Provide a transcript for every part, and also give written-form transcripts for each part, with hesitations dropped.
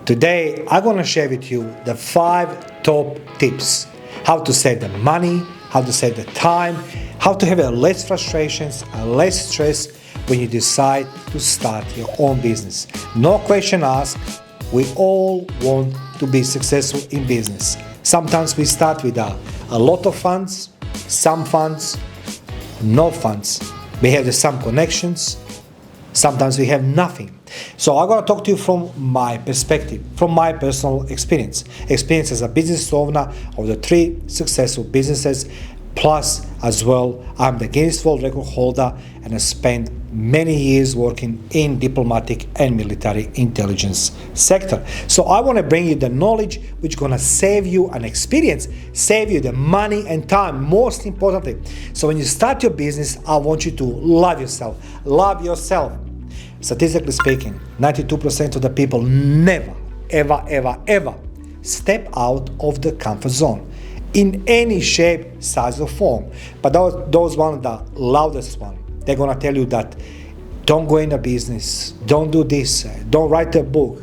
Today, I'm gonna share with you the 5 top tips. How to save the money, how to save the time, how to have less frustrations and less stress when you decide to start your own business. No question asked, we all want to be successful in business. Sometimes we start with a lot of funds, some funds, no funds. We have some connections, sometimes we have nothing. So I'm going to talk to you from my perspective, from my personal experience as a business owner of the 3 successful businesses, plus as well I'm the Guinness World Record holder and I spent many years working in diplomatic and military intelligence sector. So I want to bring you the knowledge which is going to save you an experience, save you the money and time, most importantly. So when you start your business, I want you to love yourself. Love yourself. Statistically speaking, 92% of the people never, ever step out of the comfort zone in any shape, size or form. But those one, the loudest one, they're gonna tell you that don't go in a business, don't do this, don't write a book,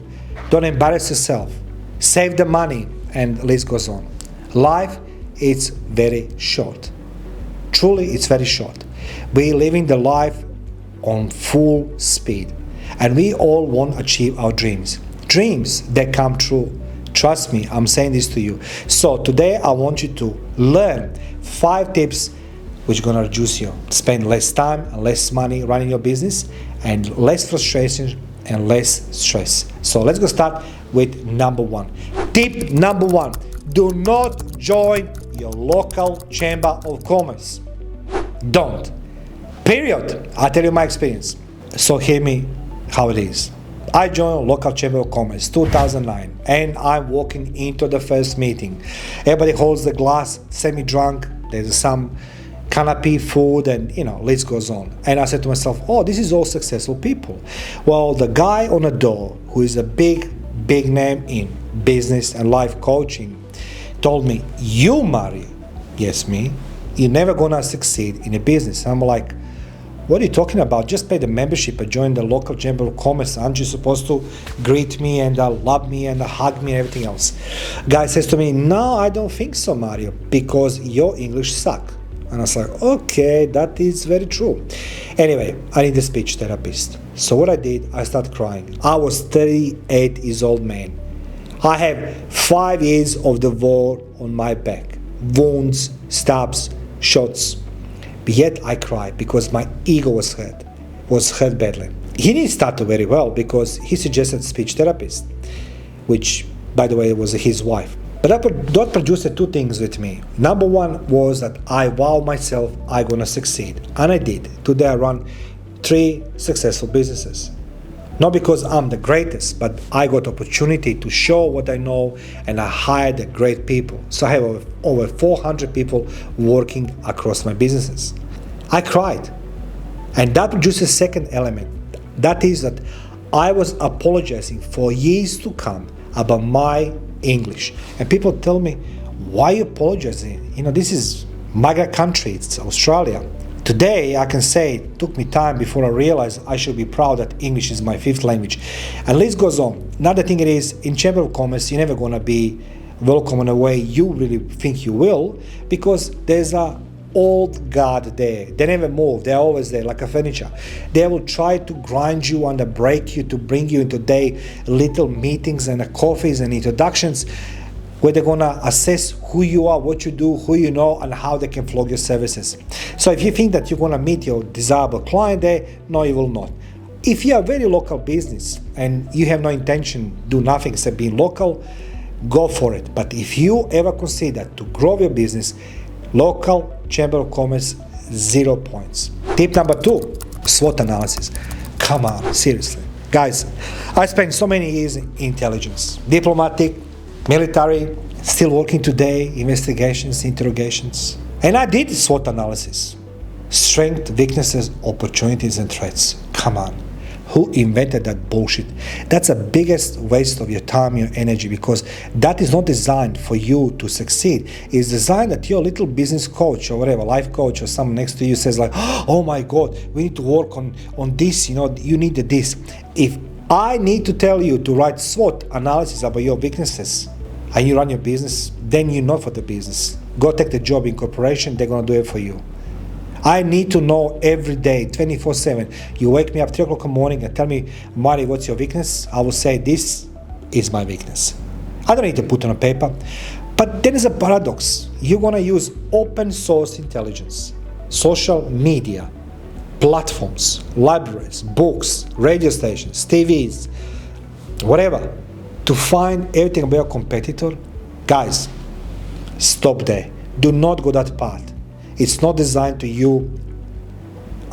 don't embarrass yourself, save the money, and the list goes on. Life is very short. Truly, it's very short. We're living the life on full speed, and we all want to achieve our dreams that come true. Trust me, I'm saying this to you. So today I want you to learn 5 tips which are going to reduce you, spend less time and less money running your business, and less frustration and less stress. So let's go start with number 1. Tip number 1, do not join your local chamber of commerce. Don't. Period. I'll tell you my experience. So hear me how it is. I joined a local chamber of commerce 2009 and I'm walking into the first meeting. Everybody holds the glass, semi-drunk, there's some canopy food and list goes on. And I said to myself, oh, this is all successful people. Well, the guy on the door, who is a big name in business and life coaching, told me, you Mario, yes me, you're never gonna succeed in a business. I'm like, what are you talking about? Just pay the membership and join the local chamber of commerce. Aren't you supposed to greet me and love me and hug me and everything else? Guy says to me, no, I don't think so, Mario, because your English suck. And I was like, okay, that is very true. Anyway, I need a speech therapist. So what I did, I started crying. I was 38 years old man. I have 5 years of the war on my back. Wounds, stabs, shots. But yet I cried because my ego was hurt badly. He didn't start very well because he suggested speech therapist, which, by the way, was his wife. But that produced 2 things with me. Number 1 was that I vowed myself I'm gonna succeed, and I did. Today I run 3 successful businesses. Not because I'm the greatest, but I got opportunity to show what I know, and I hired the great people. So I have over 400 people working across my businesses. I cried. And that produces a second element. That is that I was apologizing for years to come about my English. And people tell me, why are you apologizing? This is my country, it's Australia. Today, I can say it took me time before I realized I should be proud that English is my 5th language. And list goes on. Another thing it is, in Chamber of Commerce, you're never gonna be welcome in a way you really think you will, because there's a old guard there. They never move. They're always there, like a furniture. They will try to grind you and break you to bring you into their little meetings and coffees and introductions, where they're gonna assess who you are, what you do, who you know, and how they can flog your services. So if you think that you're gonna meet your desirable client there, no, you will not. If you are a very local business and you have no intention, do nothing except being local, go for it. But if you ever consider to grow your business, local chamber of commerce, 0 points. Tip number 2, SWOT analysis. Come on, seriously. Guys, I spent so many years in intelligence, diplomatic, military, still working today, investigations, interrogations. And I did SWOT analysis. Strength, weaknesses, opportunities, and threats. Come on. Who invented that bullshit? That's the biggest waste of your time, your energy, because that is not designed for you to succeed. It's designed that your little business coach or whatever, life coach or someone next to you says like, oh my God, we need to work on this, you need this. If I need to tell you to write SWOT analysis about your weaknesses, and you run your business, then you're not for the business. Go take the job in corporation, they're gonna do it for you. I need to know every day, 24/7. You wake me up 3 o'clock in the morning and tell me, Marty, what's your weakness? I will say, this is my weakness. I don't need to put it on paper. But there is a paradox. You're gonna use open source intelligence, social media, platforms, libraries, books, radio stations, TVs, whatever, to find everything about your competitor. Guys, stop there. Do not go that path. It's not designed to you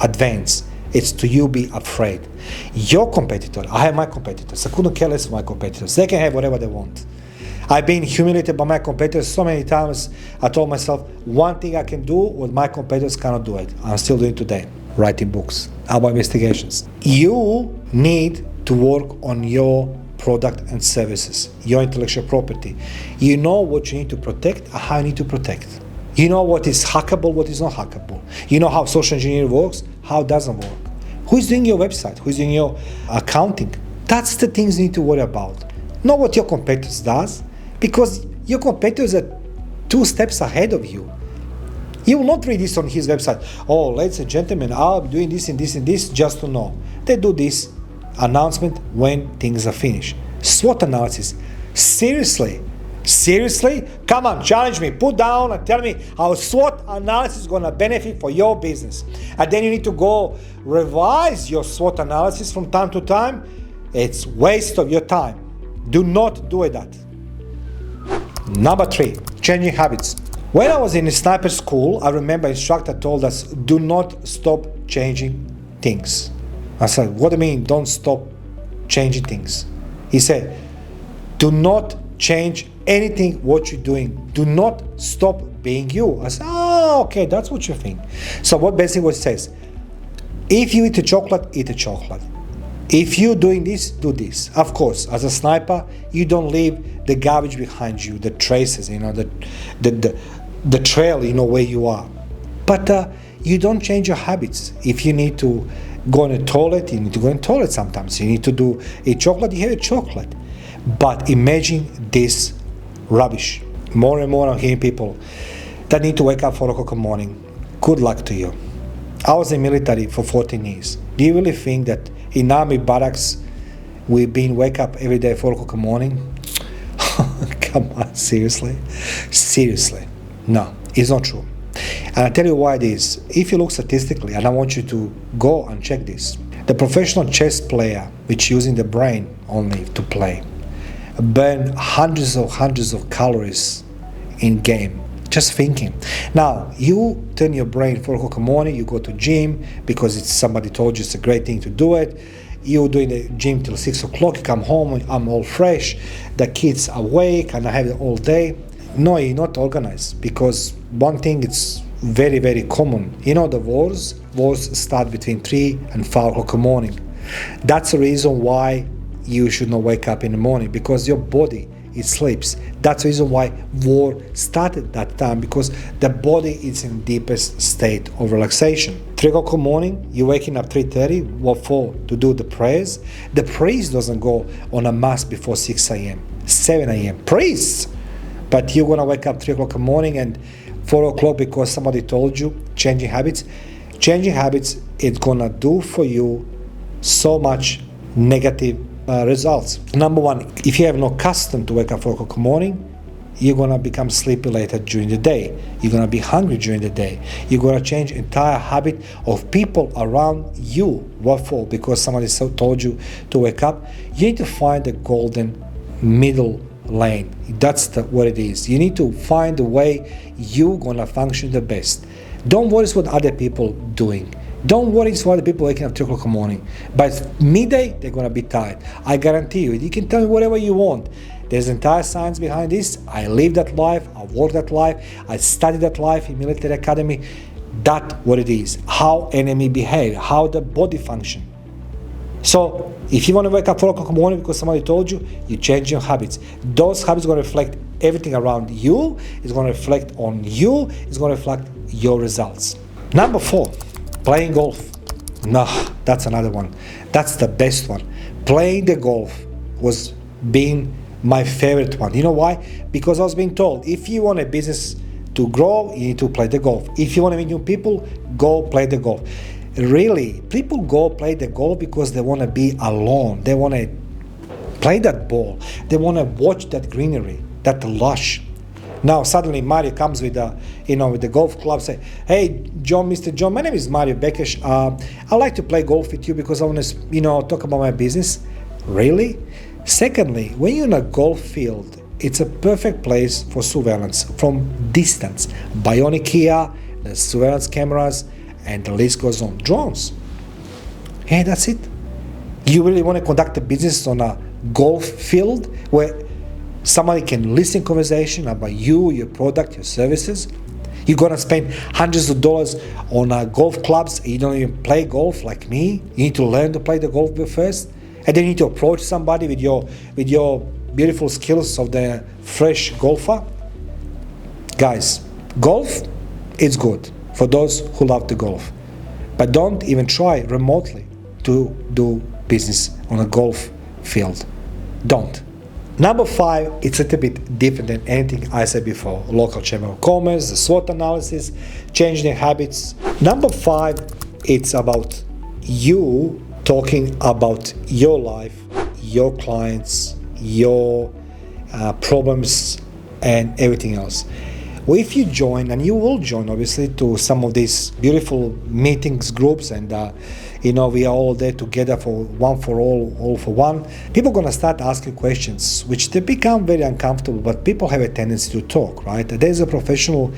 advance. It's to you be afraid. Your competitor, I have my competitors. I couldn't care less of my competitors. They can have whatever they want. I've been humiliated by my competitors so many times. I told myself, one thing I can do, what my competitors cannot do it. I'm still doing today, writing books about investigations. You need to work on your product and services, your intellectual property. You know what you need to protect and how you need to protect. You know what is hackable, what is not hackable. You know how social engineering works, how it doesn't work. Who's doing your website? Who's doing your accounting? That's the things you need to worry about. Not what your competitors does, because your competitors are 2 steps ahead of you. You will not read this on his website. Oh, ladies and gentlemen, I'm doing this and this and this just to know. They do this announcement when things are finished. SWOT analysis. Seriously? Seriously? Come on, challenge me. Put down and tell me how SWOT analysis is going to benefit for your business. And then you need to go revise your SWOT analysis from time to time. It's waste of your time. Do not do that. Number 3, changing habits. When I was in sniper school, I remember instructor told us, do not stop changing things. I said, what do you mean, don't stop changing things? He said, do not change anything what you're doing. Do not stop being you. I said, oh, okay, that's what you think. So what basically what it says, if you eat a chocolate, eat a chocolate. If you're doing this, do this. Of course, as a sniper, you don't leave the garbage behind you, the traces, the trail, where you are. But you don't change your habits. If you need to go in the toilet, you need to go in the toilet sometimes. You need to eat chocolate, you have a chocolate. But imagine this rubbish. More and more I'm hearing people that need to wake up 4 o'clock in the morning. Good luck to you. I was in the military for 14 years. Do you really think that in army barracks we've been wake up every day 4 o'clock in the morning? Come on, seriously? Seriously. No, it's not true. And I'll tell you why it is. If you look statistically, and I want you to go and check this, the professional chess player, which using the brain only to play, burn hundreds of calories in game just thinking. Now you turn your brain 4 o'clock in the morning, you go to gym because it's somebody told you it's a great thing to do it. You're doing the gym till 6 o'clock, you come home, I'm all fresh, the kids awake and I have it all day. No, you're not organized, because one thing it's very, very common. The wars start between 3 and 5 o'clock in the morning. That's the reason why you should not wake up in the morning, because your body, it sleeps. That's the reason why war started that time, because the body is in deepest state of relaxation. 3 o'clock in the morning, you're waking up 3:30, what for? To do the prayers. The priest doesn't go on a mass before 6 a.m., 7 a.m. Priests! But you're gonna wake up 3 o'clock in the morning and 4 o'clock because somebody told you. Changing habits. Changing habits, it's gonna do for you so much negative results. Number 1, if you have no custom to wake up 4 o'clock in the morning, you're gonna become sleepy later during the day. You're gonna be hungry during the day. You're gonna change entire habit of people around you. What for? Because somebody told you to wake up. You need to find the golden middle lane. That's what it is. You need to find the way you're gonna function the best. Don't worry what other people doing. Don't worry what other people waking up 3 o'clock in the morning. By midday, they're gonna be tired. I guarantee you. You can tell me whatever you want. There's entire science behind this. I live that life. I work that life. I study that life in military academy. That's what it is. How enemy behave. How the body function. So if you want to wake up 4 o'clock in the morning because somebody told you, you change your habits. Those habits are going to reflect everything around you. It's going to reflect on you. It's going to reflect your results. Number 4, playing golf. No, that's another one. That's the best one. playing the golf was being my favorite one. You know why? Because I was being told, if you want a business to grow, you need to play the golf. If you want to meet new people, go play the golf. Really, people go play the golf because they want to be alone. They want to play that ball. They want to watch that greenery, that lush. Now suddenly Mario comes with with the golf club, say, "Hey, Mr. John, my name is Mario Bekes. I like to play golf with you because I want to, talk about my business." Really? Secondly, when you're in a golf field, it's a perfect place for surveillance from distance. Bionic ear, the surveillance cameras, and the list goes on. Drones. Hey, that's it. You really want to conduct a business on a golf field where somebody can listen conversation about you, your product, your services? You're gonna spend hundreds of dollars on golf clubs and you don't even play golf like me? You need to learn to play the golf first, and then you need to approach somebody with your beautiful skills of the fresh golfer. Guys, golf is good for those who love the golf, but don't even try remotely to do business on a golf field. Don't. Number 5, it's a little bit different than anything I said before. Local chamber of commerce, the SWOT analysis, changing their habits. Number 5, it's about you talking about your life, your clients, your problems, and everything else. Well, if you join, and you will join obviously, to some of these beautiful meetings, groups, and we are all there together for one for all for one, people are going to start asking questions which they become very uncomfortable, but people have a tendency to talk, right? There's a professional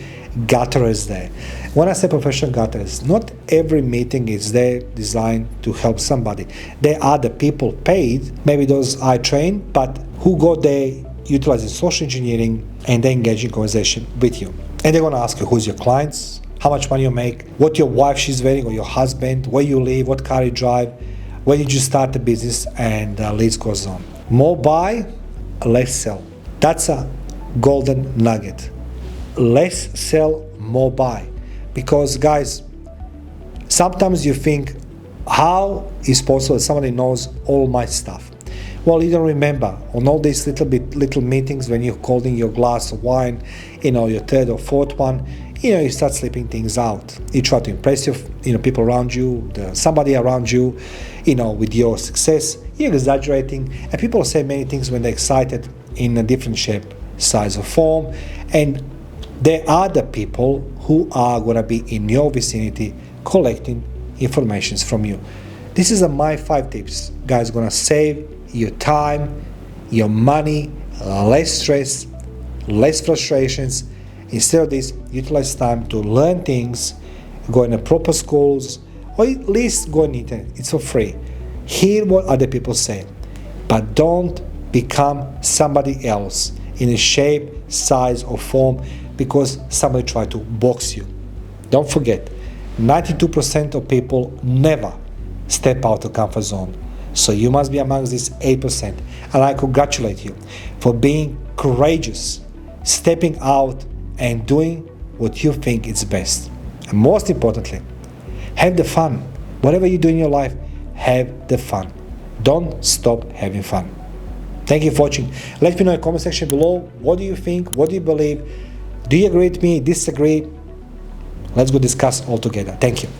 gutterers there. When I say professional gutterers, not every meeting is there designed to help somebody. There are the people paid, maybe those I train, but who go there utilizing social engineering and they engage in conversation with you. And they're going to ask you who's your clients, how much money you make, what your wife she's wearing or your husband, where you live, what car you drive, where did you start the business, and the list goes on. More buy, less sell. That's a golden nugget. Less sell, more buy. Because guys, sometimes you think, how is possible that somebody knows all my stuff? Well, you don't remember on all these little meetings when you're holding your glass of wine, your third or fourth one, you start slipping things out. You try to impress your, people around you, somebody around you, with your success. You're exaggerating, and people say many things when they're excited in a different shape, size, or form. And there are the people who are going to be in your vicinity collecting information from you. This is my 5 tips, guys. Going to save your time, your money, less stress, less frustrations. Instead of this, utilize time to learn things, go in proper schools, or at least go on the internet. It's for free. Hear what other people say, but don't become somebody else in a shape, size, or form because somebody tried to box you. Don't forget, 92% of people never step out of comfort zone. So you must be amongst these 8%. And I congratulate you for being courageous, stepping out and doing what you think is best. And most importantly, have the fun. Whatever you do in your life, have the fun. Don't stop having fun. Thank you for watching. Let me know in the comment section below, what do you think? What do you believe? Do you agree with me? Disagree? Let's go discuss all together. Thank you.